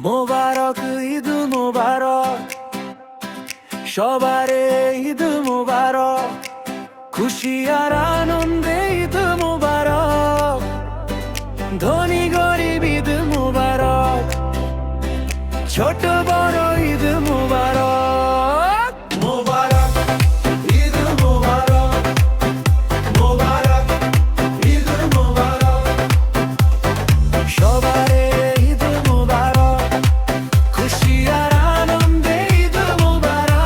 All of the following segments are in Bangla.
মোবারক ঈদ মোবারক, সবারে ঈদ মোবারক, খুশি আর আনন্দে ঈদ মোবারক, ধনী গরিব ঈদ মোবারক, ছোট বড় ঈদ মোবারক। মোবারক ঈদ মোবারক, মোবারক ঈদ মোবারক, সবারে ঈদ মোবারক, খুশি আর আনন্দে ঈদ মোবারক,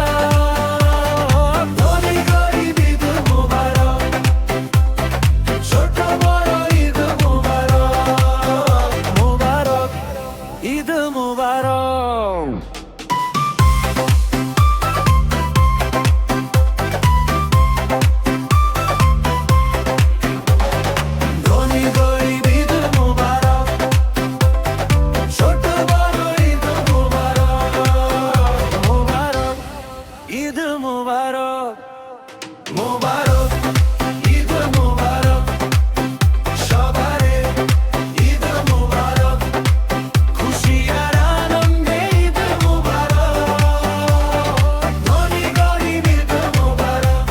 ধনী গরিব ঈদ মোবারক, ছোট বড় ঈদ মোবারক। মোবারক ঈদ মোবারক। ধনী গরিব ঈদ মোবারক, ছোট বড় ঈদ মোবারক। মোবারক ঈদ মোবারক, মোবারক ঈদ মোবারক, সবারে ঈদ মোবারক, খুশি আর আনন্দে ঈদ মোবারক, ধনী গরিব ঈদ মোবারক,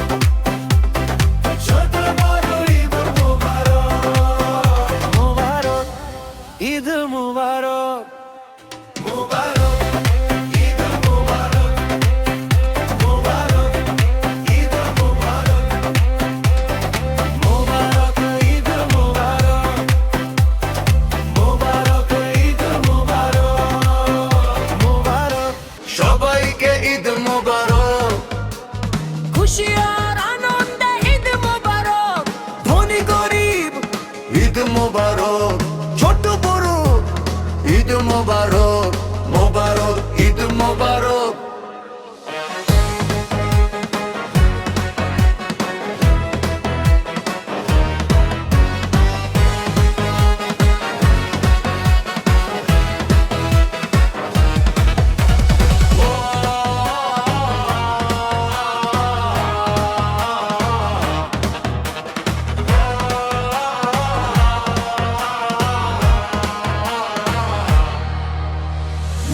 ছোট বড় ঈদ মোবারক। মোবারক ঈদ মোবারক, মোবারক ঈদ মোবারক, মোবারক ঈদ মোবারক, মোবারক ঈদ মোবারক, মোবারক ঈদ মোবারক। মোবারক সবাইকে ঈদ মোবারক, খুশি আর আনন্দে ঈদ মোবারক, ধনী গরিব ঈদ মোবারক, ছোট বড় ঈদ মোবারক, মোবারক ঈদ মোবারক।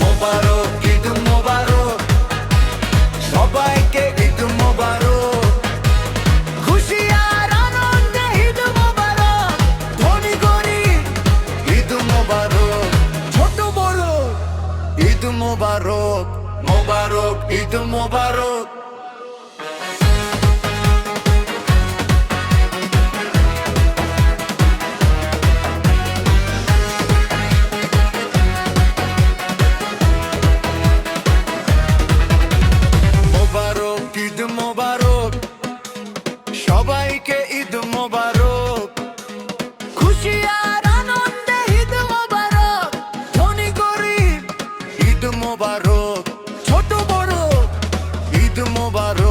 মোবারক ঈদ মোবারক, সবাইকে ঈদ মোবারক, খুশি আর আনন্দে ঈদ মোবারক, ধনী গরিব ঈদ মোবারক, ছোট বড় ঈদ মোবারক, মোবারক ঈদ মোবারক। মোবারক ঈদ মোবারক, সবাইকে ঈদ মোবারক, খুশি আর আনন্দে ঈদ মোবারক, ধনী গরিব ঈদ মোবারক, ছোট বড় ঈদ মোবারক।